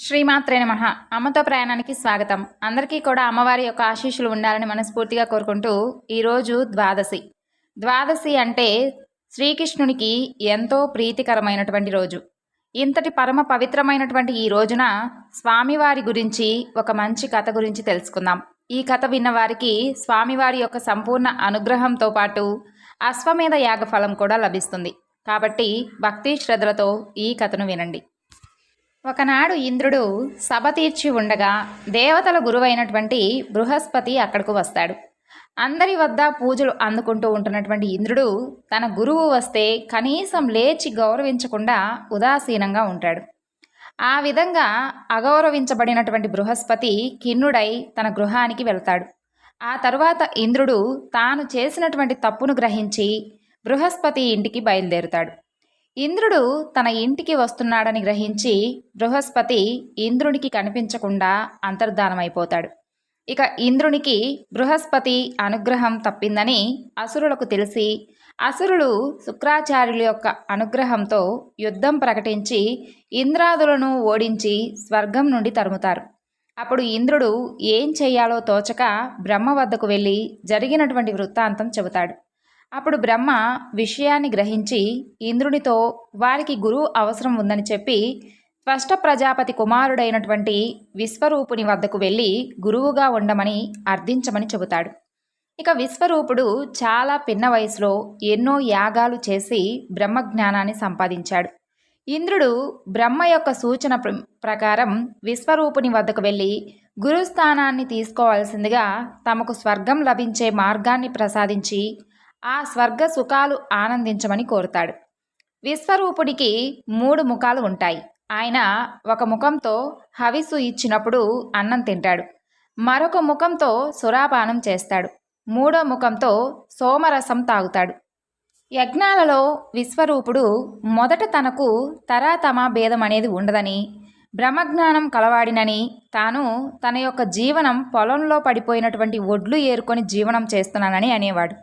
శ్రీమాత్రే నమః. అమ్మతో ప్రయాణానికి స్వాగతం. అందరికీ కూడా అమ్మవారి యొక్క ఆశీస్సులు ఉండాలని మనస్ఫూర్తిగా కోరుకుంటూ ఈరోజు ద్వాదశి. ద్వాదశి అంటే శ్రీకృష్ణునికి ఎంతో ప్రీతికరమైనటువంటి రోజు. ఇంతటి పరమ పవిత్రమైనటువంటి ఈ రోజున స్వామివారి గురించి ఒక మంచి కథ గురించి తెలుసుకుందాం. ఈ కథ విన్నవారికి స్వామివారి యొక్క సంపూర్ణ అనుగ్రహంతో పాటు అశ్వమేధ యాగ ఫలం కూడా లభిస్తుంది. కాబట్టి భక్తి శ్రద్ధలతో ఈ కథను వినండి. ఒకనాడు ఇంద్రుడు సభ తీర్చి ఉండగా దేవతల గురువైనటువంటి బృహస్పతి అక్కడకు వస్తాడు. అందరి వద్ద పూజలు అందుకుంటూ ఉంటున్నటువంటి ఇంద్రుడు తన గురువు వస్తే కనీసం లేచి గౌరవించకుండా ఉదాసీనంగా ఉంటాడు. ఆ విధంగా అగౌరవించబడినటువంటి బృహస్పతి ఖిన్నుడై తన గృహానికి వెళ్తాడు. ఆ తరువాత ఇంద్రుడు తాను చేసినటువంటి తప్పును గ్రహించి బృహస్పతి ఇంటికి బయలుదేరుతాడు. ఇంద్రుడు తన ఇంటికి వస్తున్నాడని గ్రహించి బృహస్పతి ఇంద్రునికి కనిపించకుండా అంతర్ధానమైపోతాడు. ఇక ఇంద్రునికి బృహస్పతి అనుగ్రహం తప్పిందని అసురులకు తెలిసి అసురులు శుక్రాచార్యుల యొక్క అనుగ్రహంతో యుద్ధం ప్రకటించి ఇంద్రాదులను ఓడించి స్వర్గం నుండి తరుముతారు. అప్పుడు ఇంద్రుడు ఏం చెయ్యాలో తోచక బ్రహ్మ వద్దకు వెళ్ళి జరిగినటువంటి వృత్తాంతం చెబుతాడు. అప్పుడు బ్రహ్మ విషయాన్ని గ్రహించి ఇంద్రునితో వారికి గురువు అవసరం ఉందని చెప్పి స్పష్ట ప్రజాపతి కుమారుడైనటువంటి విశ్వరూపుని వద్దకు వెళ్ళి గురువుగా ఉండమని అర్థించమని చెబుతాడు. ఇక విశ్వరూపుడు చాలా పిన్న వయసులో ఎన్నో యాగాలు చేసి బ్రహ్మజ్ఞానాన్ని సంపాదించాడు. ఇంద్రుడు బ్రహ్మ యొక్క సూచన ప్రకారం విశ్వరూపుని వద్దకు వెళ్ళి గురుస్థానాన్ని తీసుకోవాల్సిందిగా తమకు స్వర్గం లభించే మార్గాన్ని ప్రసాదించి ఆ స్వర్గ సుఖాలు ఆనందించమని కోరుతాడు. విశ్వరూపుడికి 3 ముఖాలు ఉంటాయి. ఆయన ఒక ముఖంతో హవిస్సు ఇచ్చినప్పుడు అన్నం తింటాడు, మరొక ముఖంతో సురాపానం చేస్తాడు, 3వ ముఖంతో సోమరసం తాగుతాడు. యజ్ఞాలలో విశ్వరూపుడు మొదట తనకు తరాతమ భేదం అనేది ఉండదని, బ్రహ్మజ్ఞానం కలవాడినని, తాను తన యొక్క జీవనం పొలంలో పడిపోయినటువంటి ఒడ్లు ఏరుకొని జీవనం చేస్తున్నానని అనేవాడు.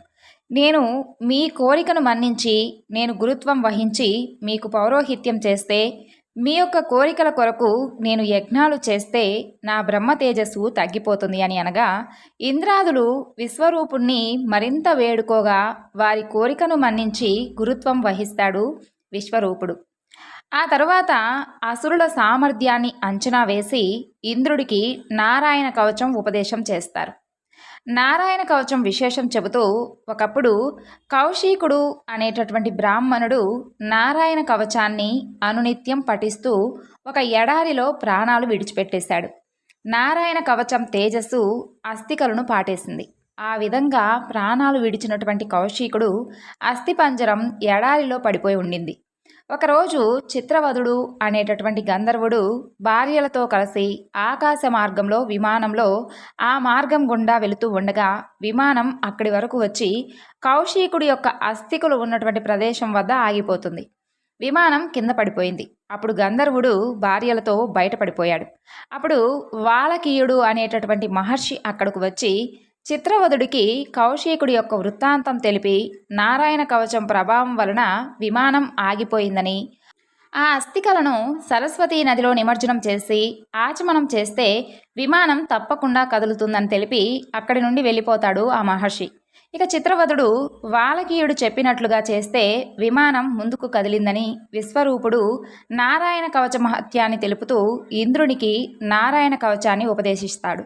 నేను మీ కోరికను మన్నించి నేను గురుత్వం వహించి మీకు పౌరోహిత్యం చేస్తే, మీ యొక్క కోరికల కొరకు నేను యజ్ఞాలు చేస్తే నా బ్రహ్మ తేజస్సు తగ్గిపోతుంది అని అనగా ఇంద్రాదులు విశ్వరూపుణ్ణి మరింత వేడుకోగా వారి కోరికను మన్నించి గురుత్వం వహిస్తాడు విశ్వరూపుడు. ఆ తరువాత అసురుల సామర్థ్యాన్ని అంచనా వేసి ఇంద్రుడికి నారాయణ కవచం ఉపదేశం చేస్తారు. నారాయణ కవచం విశేషం చెబుతూ ఒకప్పుడు కౌశికుడు అనేటటువంటి బ్రాహ్మణుడు నారాయణ కవచాన్ని అనునిత్యం పఠిస్తూ ఒక ఎడారిలో ప్రాణాలు విడిచిపెట్టేశాడు. నారాయణ కవచం తేజస్సు అస్థికలను పాటేసింది. ఆ విధంగా ప్రాణాలు విడిచినటువంటి కౌశికుడు అస్థిపంజరం ఎడారిలో పడిపోయి ఉండింది. ఒకరోజు చిత్రవదుడు అనేటటువంటి గంధర్వుడు భార్యలతో కలిసి ఆకాశ మార్గంలో విమానంలో ఆ మార్గం గుండా వెళుతూ ఉండగా విమానం అక్కడి వరకు వచ్చి కౌశికుడి యొక్క అస్థికులు ఉన్నటువంటి ప్రదేశం వద్ద ఆగిపోతుంది. విమానం కింద పడిపోయింది. అప్పుడు గంధర్వుడు భార్యలతో బయటపడిపోయాడు. అప్పుడు వాలకీయుడు అనేటటువంటి మహర్షి అక్కడకు వచ్చి చిత్రవదుడికి కౌశికుడి యొక్క వృత్తాంతం తెలిపి నారాయణ కవచం ప్రభావం వలన విమానం ఆగిపోయిందని, ఆ అస్థికలను సరస్వతీ నదిలో నిమజ్జనం చేసి ఆచమనం చేస్తే విమానం తప్పకుండా కదులుతుందని తెలిపి అక్కడి నుండి వెళ్ళిపోతాడు ఆ మహర్షి. ఇక చిత్రవదుడు వాలకీయుడు చెప్పినట్లుగా చేస్తే విమానం ముందుకు కదిలిందని విశ్వరూపుడు నారాయణ కవచ మహత్యాన్ని తెలుపుతూ ఇంద్రునికి నారాయణ కవచాన్ని ఉపదేశిస్తాడు.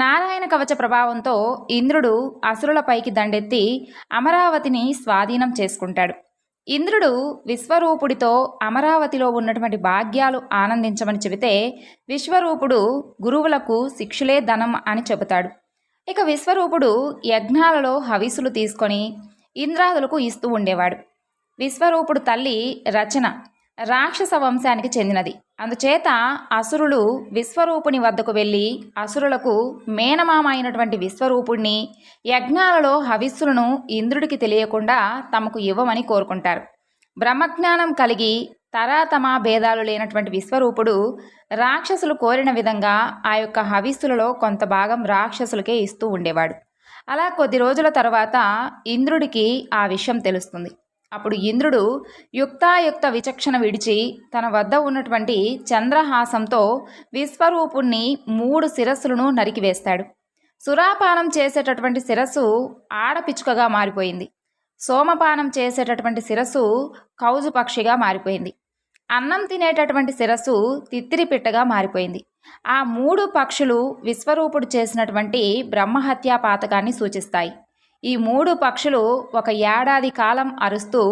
నారాయణ కవచ ప్రభావంతో ఇంద్రుడు అసురులపైకి దండెత్తి అమరావతిని స్వాధీనం చేసుకుంటాడు. ఇంద్రుడు విశ్వరూపుడితో అమరావతిలో ఉన్నటువంటి భాగ్యాలు ఆనందించమని చెబితే విశ్వరూపుడు గురువులకు శిక్షులే ధనం అని చెబుతాడు. ఇక విశ్వరూపుడు యజ్ఞాలలో హవిస్సులు తీసుకొని ఇంద్రాదులకు ఇస్తూ ఉండేవాడు. విశ్వరూపుడు తల్లి రచన రాక్షస వంశానికి చెందినది. అందుచేత అసురులు విశ్వరూపుని వద్దకు వెళ్ళి అసురులకు మేనమామ అయినటువంటి విశ్వరూపుణ్ణి యజ్ఞాలలో హవిస్సులను ఇంద్రుడికి తెలియకుండా తమకు ఇవ్వమని కోరుకుంటారు. బ్రహ్మజ్ఞానం కలిగి తరాతమ భేదాలు లేనటువంటి విశ్వరూపుడు రాక్షసులు కోరిన విధంగా ఆ యొక్క హవిస్సులలో కొంత భాగం రాక్షసులకే ఇస్తూ ఉండేవాడు. అలా కొద్ది రోజుల తర్వాత ఇంద్రుడికి ఆ విషయం తెలుస్తుంది. అప్పుడు ఇంద్రుడు యుక్తాయుక్త విచక్షణ విడిచి తన వద్ద ఉన్నటువంటి చంద్రహాసంతో విశ్వరూపుణ్ణి 3 శిరస్సులను నరికివేస్తాడు. సురాపానం చేసేటటువంటి శిరస్సు ఆడపిచ్చుకగా మారిపోయింది. సోమపానం చేసేటటువంటి శిరస్సు కౌజు పక్షిగా మారిపోయింది. అన్నం తినేటటువంటి శిరస్సు తిత్తిరి పిట్టగా మారిపోయింది. ఆ 3 పక్షులు విశ్వరూపుడు చేసినటువంటి బ్రహ్మహత్యా పాతకాన్ని సూచిస్తాయి. ఈ 3 పక్షులు 1 ఏడాది కాలం అరుస్తూ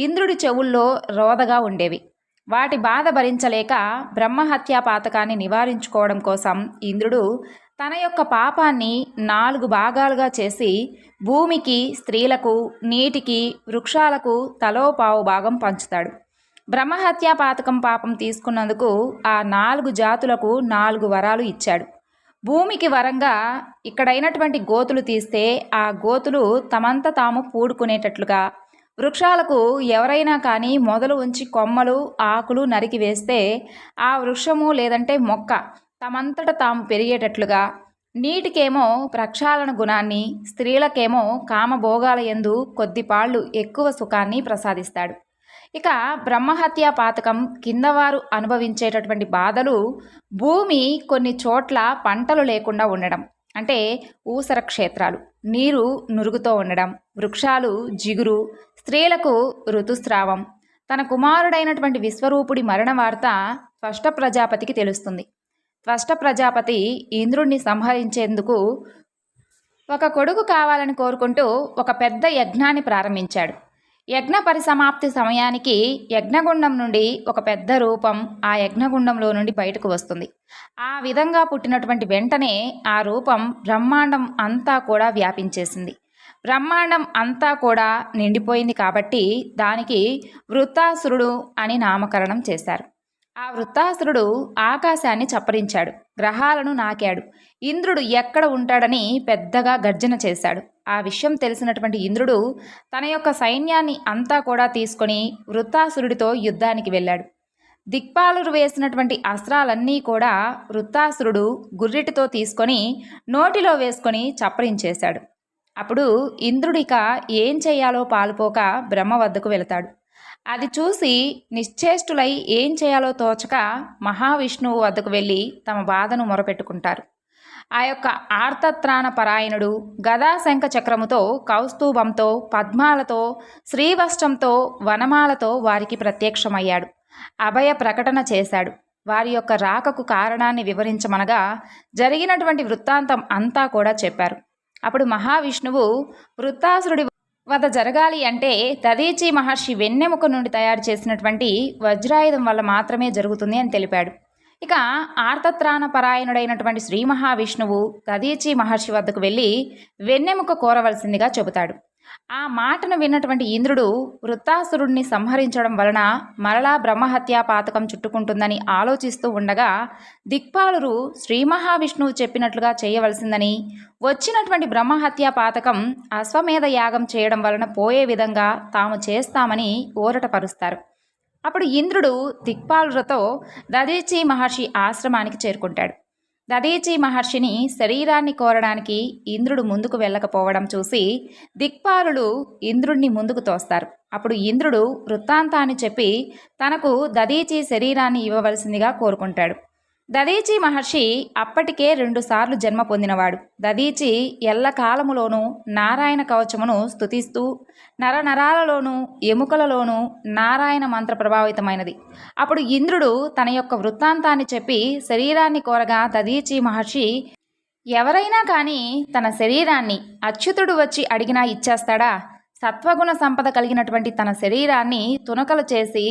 ఇంద్రుడి చెవుల్లో రోదగా ఉండేవి. వాటి బాధ భరించలేక బ్రహ్మహత్యా పాతకాన్ని నివారించుకోవడం కోసం ఇంద్రుడు తన యొక్క పాపాన్ని 4 భాగాలుగా చేసి భూమికి, స్త్రీలకు, నీటికి, వృక్షాలకు తలో పావు భాగం పంచుతాడు. బ్రహ్మహత్యా పాతకం పాపం తీసుకున్నందుకు ఆ 4 జాతులకు 4 వరాలు ఇచ్చాడు. భూమికి వరంగా ఇక్కడైనటువంటి గోతులు తీస్తే ఆ గోతులు తమంత తాము పూడుకునేటట్లుగా, వృక్షాలకు ఎవరైనా కానీ మొదలు ఉంచి కొమ్మలు, ఆకులు నరికి వేస్తే ఆ వృక్షము లేదంటే మొక్క తమంతట తాము పెరిగేటట్లుగా, నీటికేమో ప్రక్షాళన గుణాన్ని, స్త్రీలకేమో కామభోగాల యందు కొద్దిపాళ్ళు ఎక్కువ సుఖాన్ని ప్రసాదిస్తాడు. ఇక బ్రహ్మహత్యా పాతకం కిందవారు అనుభవించేటటువంటి బాధలు భూమి కొన్ని చోట్ల పంటలు లేకుండా ఉండడం, అంటే ఊసర క్షేత్రాలు, నీరు నురుగుతో ఉండడం, వృక్షాలు జిగురు, స్త్రీలకు ఋతుస్రావం. తన కుమారుడైనటువంటి విశ్వరూపుడి మరణ వార్త త్వష్ట ప్రజాపతికి తెలుస్తుంది. త్వష్ట ప్రజాపతి ఇంద్రుణ్ణి సంహరించేందుకు ఒక కొడుకు కావాలని కోరుకుంటూ ఒక పెద్ద యజ్ఞాన్ని ప్రారంభించాడు. యజ్ఞ పరిసమాప్తి సమయానికి యజ్ఞగుండం నుండి ఒక పెద్ద రూపం ఆ యజ్ఞగుండంలో నుండి బయటకు వస్తుంది. ఆ విధంగా పుట్టినటువంటి వెంటనే ఆ రూపం బ్రహ్మాండం అంతా కూడా వ్యాపించేసింది. బ్రహ్మాండం అంతా కూడా నిండిపోయింది కాబట్టి దానికి వృత్తాసురుడు అని నామకరణం చేశారు. ఆ వృత్తాసురుడు ఆకాశాన్ని చప్పరించాడు, గ్రహాలను నాకాడు. ఇంద్రుడు ఎక్కడ ఉంటాడని పెద్దగా గర్జన చేశాడు. ఆ విషయం తెలిసినటువంటి ఇంద్రుడు తన యొక్క సైన్యాన్ని అంతా కూడా తీసుకొని వృత్తాసురుడితో యుద్ధానికి వెళ్ళాడు. దిక్పాలురు వేసినటువంటి అస్త్రాలన్నీ కూడా వృత్తాసురుడు గుర్రిటితో తీసుకొని నోటిలో వేసుకొని చప్పరించేశాడు. అప్పుడు ఇంద్రుడిక ఏం చేయాలో పాలుపోక బ్రహ్మ వద్దకు వెళతాడు. అది చూసి నిశ్చేష్టులై ఏం చేయాలో తోచక మహావిష్ణువు వద్దకు వెళ్ళి తమ బాధను మొరపెట్టుకుంటారు. ఆ యొక్క ఆర్తత్రాణ పరాయణుడు గదా శంఖ చక్రముతో, కౌస్తూభంతో, పద్మాలతో, శ్రీవష్టంతో, వనమాలతో వారికి ప్రత్యక్షమయ్యాడు. అభయ ప్రకటన చేశాడు. వారి యొక్క రాకకు కారణాన్ని వివరించమనగా జరిగినటువంటి వృత్తాంతం అంతా కూడా చెప్పారు. అప్పుడు మహావిష్ణువు వృత్తాసురుడి వద్ద జరగాలి అంటే దదీచి మహర్షి వెన్నెముక నుండి తయారు చేసినటువంటి వజ్రాయుధం వల్ల మాత్రమే జరుగుతుంది అని తెలిపాడు. ఇక ఆర్తత్రాణ పరాయణుడైనటువంటి శ్రీ మహావిష్ణువు దదీచి మహర్షి వద్దకు వెళ్ళి వెన్నెముక కోరవలసిందిగా చెబుతాడు. ఆ మాటను విన్నటువంటి ఇంద్రుడు వృత్తాసురుడిని సంహరించడం వలన మరలా బ్రహ్మహత్యా పాతకం చుట్టుకుంటుందని ఆలోచిస్తూ ఉండగా దిక్పాలురు శ్రీ మహావిష్ణువు చెప్పినట్లుగా చేయవలసిందని, వచ్చినటువంటి బ్రహ్మహత్యా పాతకం అశ్వమేధ యాగం చేయడం వలన పోయే విధంగా తాము చేస్తామని ఊరటపరుస్తారు. అప్పుడు ఇంద్రుడు దిక్పాలులతో దదీచి మహర్షి ఆశ్రమానికి చేరుకుంటాడు. దదీచి మహర్షిని శరీరాన్ని కోరడానికి ఇంద్రుడు ముందుకు వెళ్ళకపోవడం చూసి దిక్పాలులు ఇంద్రుడిని ముందుకు తోస్తారు. అప్పుడు ఇంద్రుడు వృత్తాంతాన్ని చెప్పి తనకు దదీచి శరీరాన్ని ఇవ్వవలసిందిగా కోరుకుంటాడు. దదీచి మహర్షి అప్పటికే 2 సార్లు జన్మ పొందినవాడు. దదీచి ఎల్లకాలములోనూ నారాయణ కవచమును స్తుతిస్తూ నరనరాలలోనూ ఎముకలలోనూ నారాయణ మంత్ర ప్రభావితమైనది. అప్పుడు ఇంద్రుడు తన యొక్క వృత్తాంతాన్ని చెప్పి శరీరాన్ని కోరగా దదీచి మహర్షి ఎవరైనా కానీ తన శరీరాన్ని అచ్యుతుడు వచ్చి అడిగినా ఇచ్చేస్తాడా? సత్వగుణ సంపద కలిగినటువంటి తన శరీరాన్ని తునకలు చేసి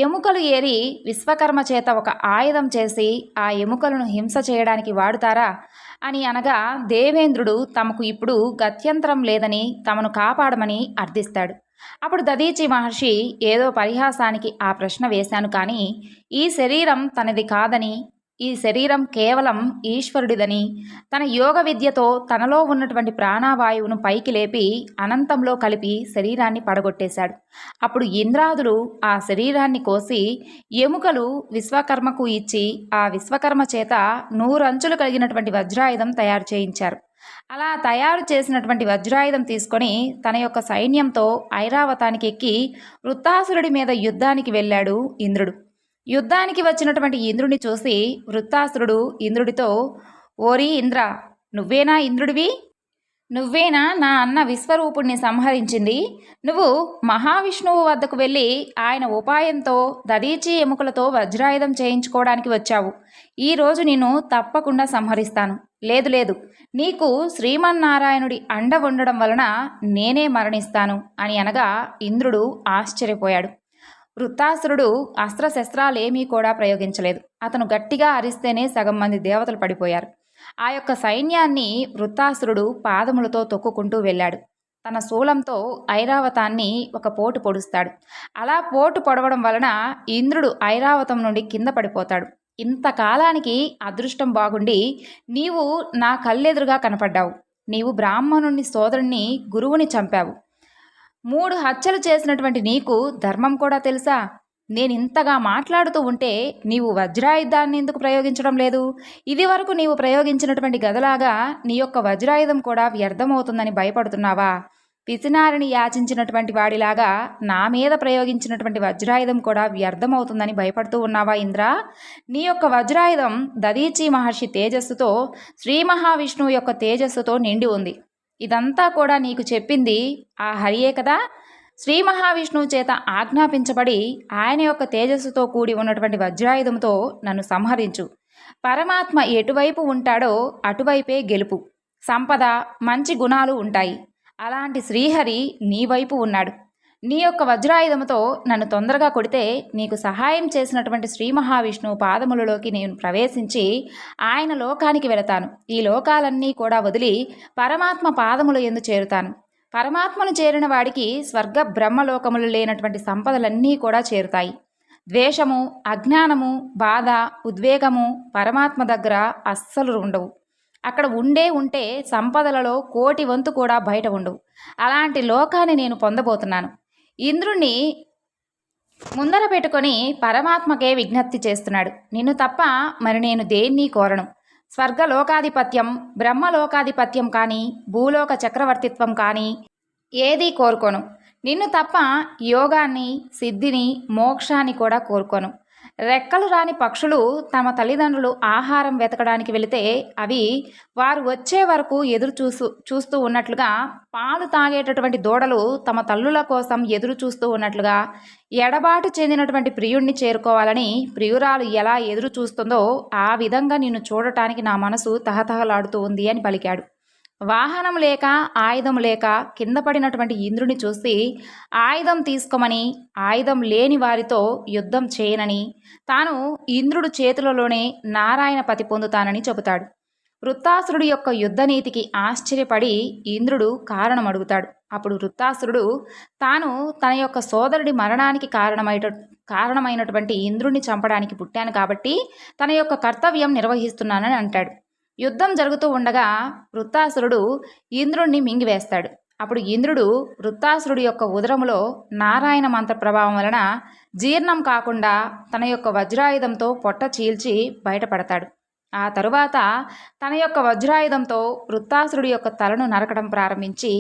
ఎముకలు ఏరి విశ్వకర్మ చేత ఒక ఆయుధం చేసి ఆ ఎముకలను హింస చేయడానికి వాడుతారా అని అనగా దేవేంద్రుడు తమకు ఇప్పుడు గత్యంతరం లేదని తమను కాపాడమని అర్థిస్తాడు. అప్పుడు దదీచి మహర్షి ఏదో పరిహాసానికి ఆ ప్రశ్న వేశాను, కానీ ఈ శరీరం తనది కాదని, ఈ శరీరం కేవలం ఈశ్వరుడిదని, తన యోగ విద్యతో తనలో ఉన్నటువంటి ప్రాణవాయువును పైకి లేపి అనంతంలో కలిపి శరీరాన్ని పడగొట్టేశాడు. అప్పుడు ఇంద్రాదులు ఆ శరీరాన్ని కోసి ఎముకలు విశ్వకర్మకు ఇచ్చి ఆ విశ్వకర్మ చేత 100 అంచులు కలిగినటువంటి వజ్రాయుధం తయారు చేయించారు. అలా తయారు చేసినటువంటి వజ్రాయుధం తీసుకొని తన యొక్క సైన్యంతో ఐరావతానికి ఎక్కి వృత్తాసురుడి మీద యుద్ధానికి వెళ్ళాడు ఇంద్రుడు. యుద్ధానికి వచ్చినటువంటి ఇంద్రుడిని చూసి వృత్తాసురుడు ఇంద్రుడితో, ఓరి ఇంద్ర, నువ్వేనా ఇంద్రుడివి? నువ్వేనా నా అన్న విశ్వరూపుణ్ణి సంహరించింది? నువ్వు మహావిష్ణువు వద్దకు వెళ్ళి ఆయన ఉపాయంతో దదీచి ఎముకలతో వజ్రాయుధం చేయించుకోవడానికి వచ్చావు. ఈరోజు నిన్ను తప్పకుండా సంహరిస్తాను. లేదు లేదు, నీకు శ్రీమన్నారాయణుడి అండ ఉండడం వలన నేనే మరణిస్తాను అని అనగా ఇంద్రుడు ఆశ్చర్యపోయాడు. వృత్తాసురుడు అస్త్రశస్త్రాలేమీ కూడా ప్రయోగించలేదు. అతను గట్టిగా అరిస్తేనే సగం మంది దేవతలు పడిపోయారు. ఆ యొక్క సైన్యాన్ని వృత్తాసురుడు పాదములతో తొక్కుకుంటూ వెళ్ళాడు. తన శూలంతో ఐరావతాన్ని ఒక పోటు పొడుస్తాడు. అలా పోటు పొడవడం వలన ఇంద్రుడు ఐరావతం నుండి కింద పడిపోతాడు. ఇంతకాలానికి అదృష్టం బాగుండి నీవు నా కళ్ళెదురుగా కనపడ్డావు. నీవు బ్రాహ్మణుని సోదరుణ్ణి గురువుని చంపావు. 3 హత్యలు చేసినటువంటి నీకు ధర్మం కూడా తెలుసా? నేనింతగా మాట్లాడుతూ ఉంటే నీవు వజ్రాయుధాన్ని ఎందుకు ప్రయోగించడం లేదు? ఇది వరకు నీవు ప్రయోగించినటువంటి గదలాగా నీ యొక్క వజ్రాయుధం కూడా వ్యర్థమవుతుందని భయపడుతున్నావా? పిసినారిని యాచించినటువంటి వాడిలాగా నా మీద ప్రయోగించినటువంటి వజ్రాయుధం కూడా వ్యర్థమవుతుందని భయపడుతూ ఉన్నావా ఇంద్ర? నీ యొక్క వజ్రాయుధం దదీచి మహర్షి తేజస్సుతో, శ్రీ మహావిష్ణువు యొక్క తేజస్సుతో నిండి ఉంది. ఇదంతా కూడా నీకు చెప్పింది ఆ హరియే కదా? శ్రీ మహావిష్ణువు చేత ఆజ్ఞాపించబడి ఆయన యొక్క తేజస్సుతో కూడి ఉన్నటువంటి వజ్రాయుధంతో నన్ను సంహరించు. పరమాత్మ ఎటువైపు ఉంటాడో అటువైపే గెలుపు, సంపద, మంచి గుణాలు ఉంటాయి. అలాంటి శ్రీహరి నీ వైపు ఉన్నాడు. నీ యొక్క వజ్రాయుధముతో నన్ను తొందరగా కొడితే నీకు సహాయం చేసినటువంటి శ్రీ మహావిష్ణువు పాదములలోకి నేను ప్రవేశించి ఆయన లోకానికి వెళతాను. ఈ లోకాలన్నీ కూడా వదిలి పరమాత్మ పాదముల యందు చేరుతాను. పరమాత్మను చేరిన వాడికి స్వర్గ బ్రహ్మలోకములు లేనటువంటి సంపదలన్నీ కూడా చేరుతాయి. ద్వేషము, అజ్ఞానము, బాధ, ఉద్వేగము పరమాత్మ దగ్గర అస్సలు ఉండవు. అక్కడ ఉంటే సంపదలలో 1,000,000 వంతు కూడా బయట ఉండవు. అలాంటి లోకాన్ని నేను పొందబోతున్నాను. ఇంద్రుణ్ణి ముందర పెట్టుకొని పరమాత్మకే విజ్ఞప్తి చేస్తున్నాడు. నిన్ను తప్ప మరి నేను దేన్ని కోరను. స్వర్గలోకాధిపత్యం, బ్రహ్మలోకాధిపత్యం కానీ, భూలోక చక్రవర్తిత్వం కానీ ఏదీ కోరుకోను. నిన్ను తప్ప యోగాన్ని, సిద్ధిని, మోక్షాన్ని కూడా కోరుకోను. రెక్కలు రాని పక్షులు తమ తల్లిదండ్రులు ఆహారం వెతకడానికి వెళితే అవి వారు వచ్చే వరకు చూస్తూ ఉన్నట్లుగా, పాలు తాగేటటువంటి దూడలు తమ తల్లుల కోసం ఎదురు చూస్తూ ఉన్నట్లుగా, ఎడబాటు చెందినటువంటి ప్రియుణ్ణి చేరుకోవాలని ప్రియురాలు ఎలా ఎదురు చూస్తుందో ఆ విధంగా నిన్ను చూడటానికి నా మనసు తహతహలాడుతూ ఉంది అని పలికాడు. వాహనం లేక, ఆయుధం లేక కింద పడినటువంటి ఇంద్రుని చూసి ఆయుధం తీసుకోమని, ఆయుధం లేని వారితో యుద్ధం చేయనని, తాను ఇంద్రుడు చేతులలోనే నారాయణ పతి పొందుతానని చెబుతాడు. వృత్తాసురుడి యొక్క యుద్ధనీతికి ఆశ్చర్యపడి ఇంద్రుడు కారణం అడుగుతాడు. అప్పుడు వృత్తాసురుడు తాను తన యొక్క సోదరుడి మరణానికి కారణమైనటువంటి ఇంద్రుడిని చంపడానికి పుట్టాను కాబట్టి తన యొక్క కర్తవ్యం నిర్వహిస్తున్నానని అంటాడు. యుద్ధం జరుగుతూ ఉండగా వృత్తాసురుడు ఇంద్రుణ్ణి మింగివేస్తాడు. అప్పుడు ఇంద్రుడు వృత్తాసురుడి యొక్క ఉదరములో నారాయణ మంత్ర ప్రభావం వలన జీర్ణం కాకుండా తన యొక్క వజ్రాయుధంతో పొట్ట చీల్చి బయటపడతాడు. ఆ తరువాత తన యొక్క వజ్రాయుధంతో వృత్తాసురుడి యొక్క తలను నరకడం ప్రారంభించి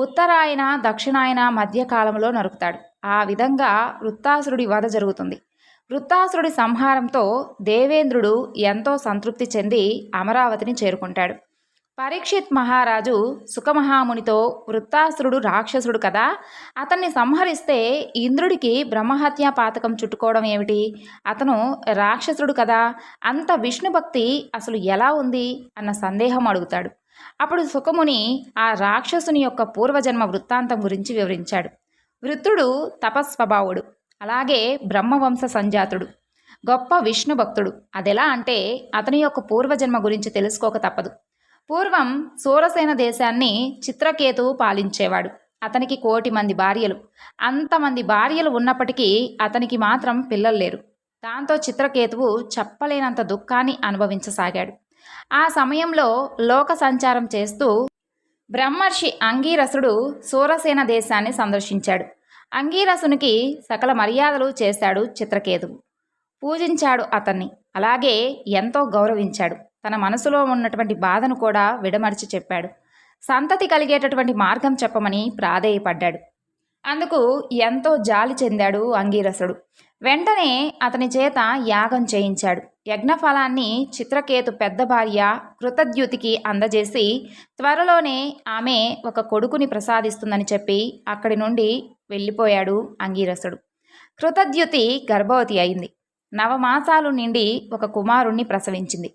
ఉత్తరాయణ, దక్షిణాయన మధ్యకాలంలో నరుకుతాడు. ఆ విధంగా వృత్తాసురుడి వధ జరుగుతుంది. వృత్తాసురుడి సంహారంతో దేవేంద్రుడు ఎంతో సంతృప్తి చెంది అమరావతిని చేరుకుంటాడు. పరీక్షిత్ మహారాజు సుఖమహామునితో, వృత్తాసురుడు రాక్షసుడు కదా, అతన్ని సంహరిస్తే ఇంద్రుడికి బ్రహ్మహత్యా పాతకం చుట్టుకోవడం ఏమిటి? అతను రాక్షసుడు కదా, అంత విష్ణుభక్తి అసలు ఎలా ఉంది అన్న సందేహం అడుగుతాడు. అప్పుడు సుఖముని ఆ రాక్షసుని యొక్క పూర్వజన్మ వృత్తాంతం గురించి వివరించాడు. వృత్తుడు తపస్వభావుడు, అలాగే బ్రహ్మవంశ సంజాతుడు, గొప్ప విష్ణు భక్తుడు. అదెలా అంటే అతని యొక్క పూర్వజన్మ గురించి తెలుసుకోక తప్పదు. పూర్వం సూరసేన దేశాన్ని చిత్రకేతువు పాలించేవాడు. అతనికి 1,000,000 మంది భార్యలు. అంతమంది భార్యలు ఉన్నప్పటికీ అతనికి మాత్రం పిల్లలు లేరు. దాంతో చిత్రకేతువు చెప్పలేనంత దుఃఖాన్ని అనుభవించసాగాడు. ఆ సమయంలో లోక సంచారం చేస్తూ బ్రహ్మర్షి అంగీరసుడు సూరసేన దేశాన్ని సందర్శించాడు. అంగీరసునికి సకల మర్యాదలు చేశాడు చిత్రకేతువు. పూజించాడు అతన్ని, అలాగే ఎంతో గౌరవించాడు. తన మనసులో ఉన్నటువంటి బాధను కూడా విడమర్చి చెప్పాడు. సంతతి కలిగేటటువంటి మార్గం చెప్పమని ప్రాధేయపడ్డాడు. అందుకు ఎంతో జాలి చెందాడు అంగీరసుడు. వెంటనే అతని చేత యాగం చేయించాడు. యజ్ఞఫలాన్ని చిత్రకేతు పెద్ద భార్య కృతద్యుతికి అందజేసి త్వరలోనే ఆమె ఒక కొడుకుని ప్రసాదిస్తుందని చెప్పి అక్కడి నుండి వెళ్ళిపోయాడు అంగీరసుడు. కృతద్యుతి గర్భవతి అయింది. 9 మాసాలు నిండి ఒక కుమారుణ్ణి ప్రసవించింది.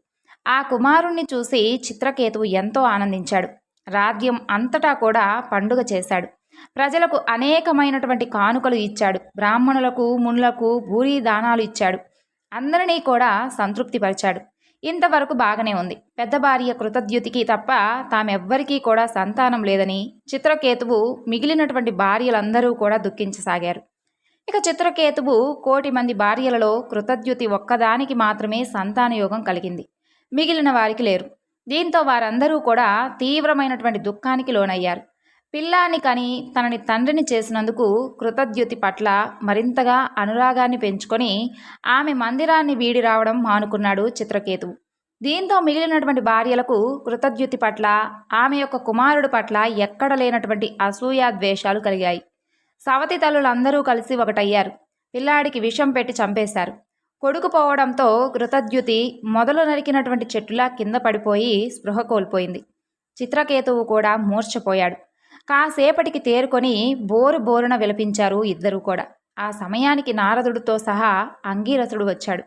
ఆ కుమారుణ్ణి చూసి చిత్రకేతువు ఎంతో ఆనందించాడు. రాజ్యం అంతటా కూడా పండుగ చేశాడు. ప్రజలకు అనేకమైనటువంటి కానుకలు ఇచ్చాడు. బ్రాహ్మణులకు మునులకు భూరి దానాలు ఇచ్చాడు. అందరినీ కూడా సంతృప్తిపరిచాడు. ఇంతవరకు బాగానే ఉంది. పెద్ద భార్య కృతద్యుతికి తప్ప తామెవ్వరికీ కూడా సంతానం లేదని చిత్రకేతువు మిగిలినటువంటి భార్యలందరూ కూడా దుఃఖించసాగారు. ఇక చిత్రకేతువు 1,000,000 మంది భార్యలలో కృతద్యుతి ఒక్కదానికి మాత్రమే సంతానయోగం కలిగింది. మిగిలిన వారికి లేరు. దీంతో వారందరూ కూడా తీవ్రమైనటువంటి దుఃఖానికి లోనయ్యారు. పిల్లాన్ని కని తనని తండ్రిని చేసినందుకు కృతద్యుతి పట్ల మరింతగా అనురాగాన్ని పెంచుకొని ఆమె మందిరాన్ని వీడి రావడం మానుకున్నాడు చిత్రకేతువు. దీంతో మిగిలినటువంటి భార్యలకు కృతద్యుతి పట్ల ఆమె యొక్క కుమారుడు పట్ల ఎక్కడ లేనటువంటి అసూయ ద్వేషాలు కలిగాయి. సవతి తల్లులందరూ కలిసి ఒకటయ్యారు. పిల్లాడికి విషం పెట్టి చంపేశారు. కొడుకు పోవడంతో కృతద్యుతి మొదలు నరికినటువంటి చెట్టులా కింద పడిపోయి స్పృహ కోల్పోయింది. చిత్రకేతువు కూడా మూర్ఛపోయాడు. కాసేపటికి తేరుకొని బోరున విలపించారు ఇద్దరూ కూడా. ఆ సమయానికి నారదుడితో సహా అంగీరసుడు వచ్చాడు.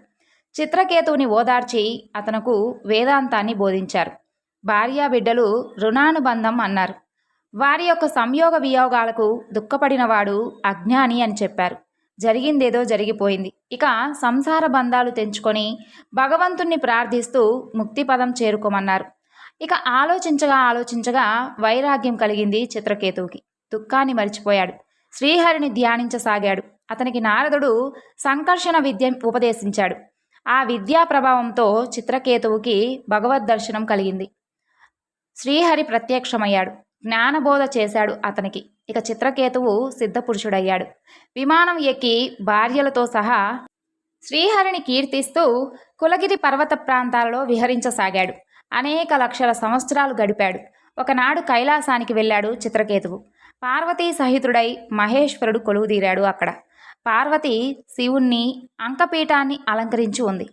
చిత్రకేతువుని ఓదార్చి అతనుకు వేదాంతాన్ని బోధించారు. భార్యాబిడ్డలు రుణానుబంధం అన్నారు. వారి యొక్క సంయోగ వియోగాలకు దుఃఖపడినవాడు అజ్ఞాని అని చెప్పారు. జరిగిందేదో జరిగిపోయింది. ఇక సంసార బంధాలు తెంచుకొని భగవంతుణ్ణి ప్రార్థిస్తూ ముక్తిపదం చేరుకోమన్నారు. ఇక ఆలోచించగా వైరాగ్యం కలిగింది చిత్రకేతువుకి. దుఃఖాన్ని మరిచిపోయాడు. శ్రీహరిని ధ్యానించసాగాడు. అతనికి నారదుడు సంకర్షణ విద్య ఉపదేశించాడు. ఆ విద్యా ప్రభావంతో చిత్రకేతువుకి భగవద్ దర్శనం కలిగింది. శ్రీహరి ప్రత్యక్షమయ్యాడు. జ్ఞానబోధ చేశాడు అతనికి. ఇక చిత్రకేతువు సిద్ధపురుషుడయ్యాడు. విమానం ఎక్కి భార్యలతో సహా శ్రీహరిని కీర్తిస్తూ కులగిరి పర్వత ప్రాంతాలలో విహరించసాగాడు. అనేక లక్షల సంవత్సరాలు గడిపాడు. ఒకనాడు కైలాసానికి వెళ్ళాడు చిత్రకేతువు. పార్వతీ సహితుడై మహేశ్వరుడు కొలువుదీరాడు అక్కడ. పార్వతి శివుణ్ణి అంకపీఠాన్ని అలంకరించి ఉంది.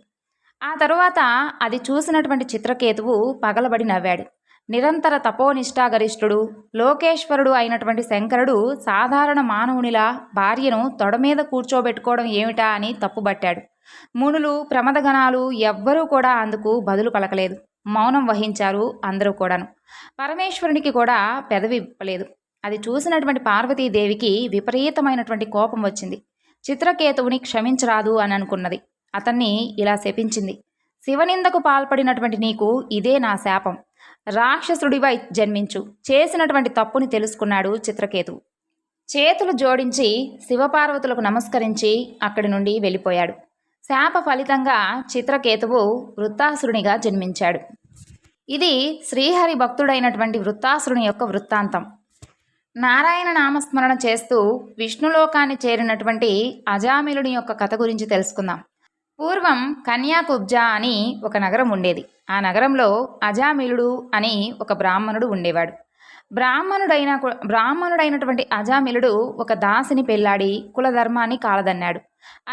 ఆ తరువాత అది చూసినటువంటి చిత్రకేతువు పగలబడి నవ్వాడు. నిరంతర తపోనిష్టాగరిష్ఠుడు లోకేశ్వరుడు అయినటువంటి శంకరుడు సాధారణ మానవునిలా భార్యను తొడ మీద కూర్చోబెట్టుకోవడం ఏమిటా అని తప్పుబట్టాడు. మునులు ప్రమదగణాలు ఎవ్వరూ కూడా అందుకు బదులు పలకలేదు. మౌనం వహించారు అందరూ కూడాను. పరమేశ్వరునికి కూడా పెదవి విప్పలేదు. అది చూసినటువంటి పార్వతీదేవికి విపరీతమైనటువంటి కోపం వచ్చింది. చిత్రకేతువుని క్షమించరాదు అని అనుకున్నది. అతన్ని ఇలా శపించింది. శివనిందకు పాల్పడినటువంటి నీకు ఇదే నా శాపం. రాక్షసుడివై జన్మించు. చేసినటువంటి తప్పుని తెలుసుకున్నాడు చిత్రకేతువు. చేతులు జోడించి శివపార్వతులకు నమస్కరించి అక్కడి నుండి వెళ్ళిపోయాడు. శాప ఫలితంగా చిత్రకేతువు వృత్తాసురునిగా జన్మించాడు. ఇది శ్రీహరి భక్తుడైనటువంటి వృత్తాసురుని యొక్క వృత్తాంతం. నారాయణ నామస్మరణ చేస్తూ విష్ణులోకాన్ని చేరినటువంటి అజామిలుని యొక్క కథ గురించి తెలుసుకుందాం. పూర్వం కన్యాకుబ్జా అని ఒక నగరం ఉండేది. ఆ నగరంలో అజామిలుడు అని ఒక బ్రాహ్మణుడు ఉండేవాడు. బ్రాహ్మణుడైనటువంటి అజామిలుడు ఒక దాసిని పెళ్లాడి కులధర్మాన్ని కాలదన్నాడు.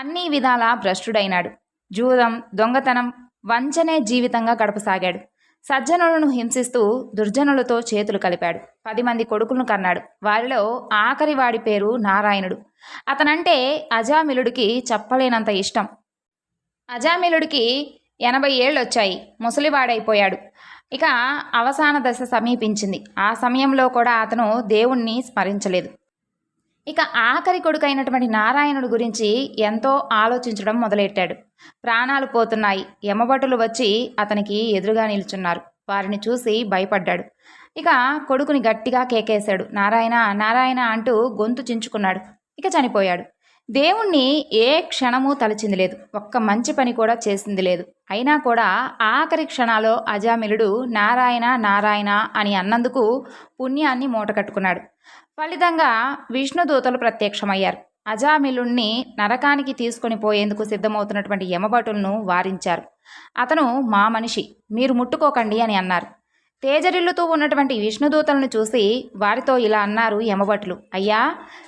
అన్ని విధాలా భ్రష్టుడైనాడు. జూదం, దొంగతనం, వంచనే జీవితంగా గడపసాగాడు. సజ్జనులను హింసిస్తూ దుర్జనులతో చేతులు కలిపాడు. 10 మంది కొడుకులను కన్నాడు. వారిలో ఆఖరి వాడి పేరు నారాయణుడు. అతనంటే అజామిలుడికి చెప్పలేనంత ఇష్టం. అజామిలుడికి 80 ఏళ్ళు వచ్చాయి. ముసలివాడైపోయాడు. ఇక అవసాన దశ సమీపించింది. ఆ సమయంలో కూడా అతను దేవుణ్ణి స్మరించలేదు. ఇక ఆఖరి కొడుకైనటువంటి నారాయణుడి గురించి ఎంతో ఆలోచించడం మొదలెట్టాడు. ప్రాణాలు పోతున్నాయి. యమభటులు వచ్చి అతనికి ఎదురుగా నిల్చున్నారు. వారిని చూసి భయపడ్డాడు. ఇక కొడుకుని గట్టిగా కేకేశాడు. నారాయణ నారాయణ అంటూ గొంతు చించుకున్నాడు. ఇక చనిపోయాడు. దేవుణ్ణి ఏ క్షణమూ తలచింది లేదు. ఒక్క మంచి పని కూడా చేసింది లేదు. అయినా కూడా ఆఖరి క్షణాల్లో అజామిలుడు నారాయణ నారాయణ అని అన్నందుకు పుణ్యాన్ని మూటకట్టుకున్నాడు. ఫలితంగా విష్ణుదూతలు ప్రత్యక్షమయ్యారు. అజామిలుణ్ణి నరకానికి తీసుకొని పోయేందుకు సిద్ధమవుతున్నటువంటి యమభటులను వారించారు. అతను మా మనిషి, మీరు ముట్టుకోకండి అని అన్నారు. తేజరిల్లుతూ ఉన్నటువంటి విష్ణుదూతలను చూసి వారితో ఇలా అన్నారు యమభటులు, అయ్యా,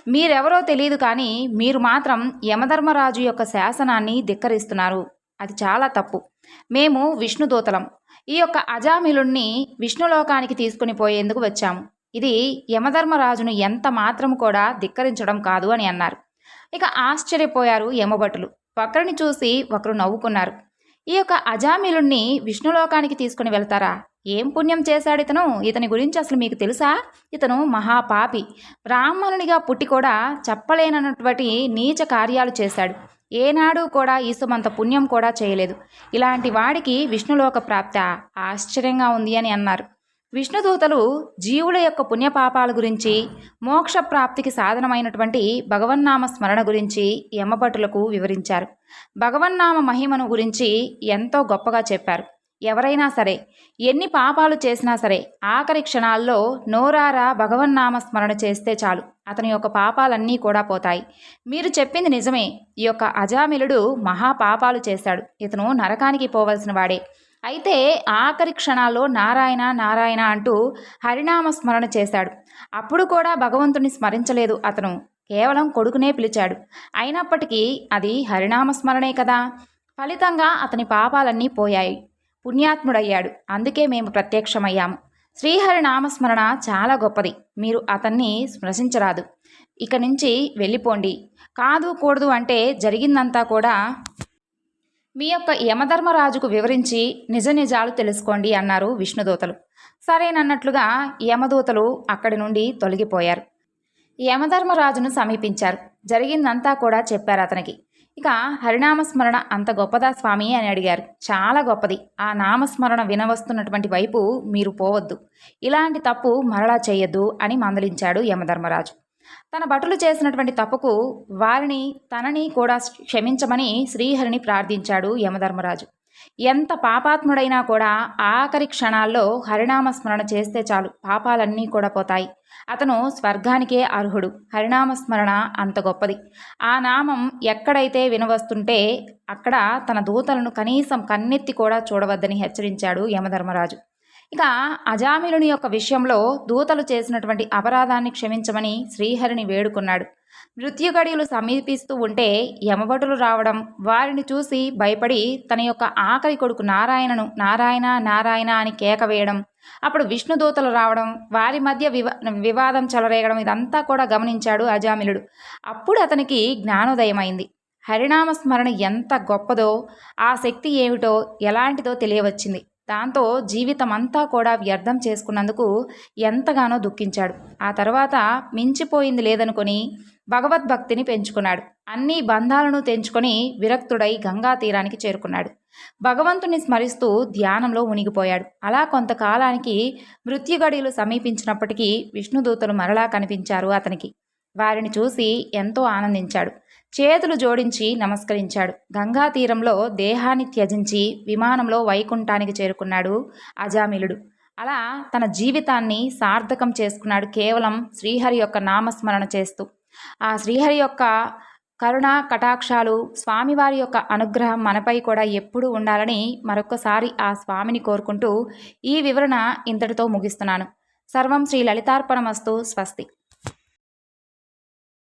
మీరెవరో తెలియదు, కానీ మీరు మాత్రం యమధర్మరాజు యొక్క శాసనాన్ని ధిక్కరిస్తున్నారు. అది చాలా తప్పు. మేము విష్ణుదూతలం. ఈ యొక్క అజామిలుణ్ణి విష్ణులోకానికి తీసుకుని పోయేందుకు వచ్చాము. ఇది యమధర్మరాజును ఎంత మాత్రం కూడా ధిక్కరించడం కాదు అని అన్నారు. ఇక ఆశ్చర్యపోయారు యమభటులు. ఒకరిని చూసి ఒకరు నవ్వుకున్నారు. ఈ యొక్క అజామిలుణ్ణి విష్ణులోకానికి తీసుకుని వెళ్తారా? ఏం పుణ్యం చేశాడు ఇతను? ఇతని గురించి అసలు మీకు తెలుసా? ఇతను మహాపాపి. బ్రాహ్మణునిగా పుట్టి కూడా చెప్పలేనటువంటి నీచ కార్యాలు చేశాడు. ఏనాడు కూడా ఈసుమంత పుణ్యం కూడా చేయలేదు. ఇలాంటి వాడికి విష్ణులోక ప్రాప్త ఆశ్చర్యంగా ఉంది అని అన్నారు. విష్ణుదూతలు జీవుల యొక్క పుణ్యపాపాల గురించి, మోక్ష ప్రాప్తికి సాధనమైనటువంటి భగవన్నామ స్మరణ గురించి యమభటులకు వివరించారు. భగవన్నామ మహిమను గురించి ఎంతో గొప్పగా చెప్పారు. ఎవరైనా సరే ఎన్ని పాపాలు చేసినా సరే ఆఖరి క్షణాల్లో నోరారా భగవన్నామ స్మరణ చేస్తే చాలు, అతని యొక్క పాపాలన్నీ కూడా పోతాయి. మీరు చెప్పింది నిజమే. ఈ యొక్క అజామిలుడు మహాపాపాలు చేశాడు. ఇతను నరకానికి పోవలసిన వాడే. అయితే ఆఖరి క్షణాల్లో నారాయణ నారాయణ అంటూ హరినామ స్మరణ చేశాడు. అప్పుడు కూడా భగవంతుని స్మరించలేదు. అతను కేవలం కొడుకునే పిలిచాడు. అయినప్పటికీ అది హరినామ స్మరణే కదా. ఫలితంగా అతని పాపాలన్నీ పోయాయి. పుణ్యాత్ముడయ్యాడు. అందుకే మేము ప్రత్యక్షమయ్యాము. శ్రీహరి నామస్మరణ చాలా గొప్పది. మీరు అతన్ని స్మరించరాదు. ఇక నుంచి వెళ్ళిపోండి. కాదు కూడదు అంటే జరిగిందంతా కూడా మీ యొక్క యమధర్మరాజుకు వివరించి నిజ నిజాలు తెలుసుకోండి అన్నారు విష్ణుదూతలు. సరేనన్నట్లుగా యమదూతలు అక్కడి నుండి తొలగిపోయారు. యమధర్మరాజును సమీపించారు. జరిగిందంతా కూడా చెప్పారు అతనికి. ఇక హరినామస్మరణ అంత గొప్పదా స్వామి అని అడిగారు. చాలా గొప్పది. ఆ నామస్మరణ వినవస్తున్నటువంటి వైపు మీరు పోవద్దు. ఇలాంటి తప్పు మరలా చేయొద్దు అని మందలించాడు యమధర్మరాజు. తన భటులు చేసినటువంటి తప్పుకు వారిని తనని కూడా క్షమించమని శ్రీహరిని ప్రార్థించాడు యమధర్మరాజు. ఎంత పాపాత్ముడైనా కూడా ఆఖరి క్షణాల్లో హరినామస్మరణ చేస్తే చాలు, పాపాలన్నీ కూడా పోతాయి. అతను స్వర్గానికే అర్హుడు. హరినామస్మరణ అంత గొప్పది. ఆ నామం ఎక్కడైతే వినవస్తుంటే అక్కడ తన దూతలను కనీసం కన్నెత్తి కూడా చూడవద్దని హెచ్చరించాడు యమధర్మరాజు. ఇక అజామిలుని యొక్క విషయంలో దూతలు చేసినటువంటి అపరాధాన్ని క్షమించమని శ్రీహరిని వేడుకున్నాడు. మృత్యుగడియలు సమీపిస్తూ ఉంటే యమభటులు రావడం, వారిని చూసి భయపడి తన యొక్క ఆఖరి కొడుకు నారాయణను నారాయణ నారాయణ అని కేక వేయడం, అప్పుడు విష్ణుదూతలు రావడం, వారి మధ్య వివాదం చెలరేగడం, ఇదంతా కూడా గమనించాడు అజామిలుడు. అప్పుడు అతనికి జ్ఞానోదయమైంది. హరినామస్మరణ ఎంత గొప్పదో, ఆ శక్తి ఏమిటో ఎలాంటిదో తెలియవచ్చింది. దాంతో జీవితమంతా కూడా వ్యర్థం చేసుకున్నందుకు ఎంతగానో దుఃఖించాడు. ఆ తర్వాత మించిపోయింది లేదనుకొని భగవద్భక్తిని పెంచుకున్నాడు. అన్ని బంధాలను తెంచుకొని విరక్తుడై గంగా తీరానికి చేరుకున్నాడు. భగవంతుని స్మరిస్తూ ధ్యానంలో మునిగిపోయాడు. అలా కొంతకాలానికి మృత్యుగడియలు సమీపించినప్పటికీ విష్ణుదూతలు మరలా కనిపించారు అతనికి. వారిని చూసి ఎంతో ఆనందించాడు. చేతులు జోడించి నమస్కరించాడు. గంగా తీరంలో దేహాన్ని త్యజించి విమానంలో వైకుంఠానికి చేరుకున్నాడు అజామిలుడు. అలా తన జీవితాన్ని సార్థకం చేసుకున్నాడు, కేవలం శ్రీహరి యొక్క నామస్మరణ చేస్తూ. ఆ శ్రీహరి యొక్క కరుణ కటాక్షాలు, స్వామివారి యొక్క అనుగ్రహం మనపై కూడా ఎప్పుడూ ఉండాలని మరొకసారి ఆ స్వామిని కోరుకుంటూ ఈ వివరణ ఇంతటితో ముగిస్తున్నాను. సర్వం శ్రీ లలితార్పణమస్తు. స్వస్తి.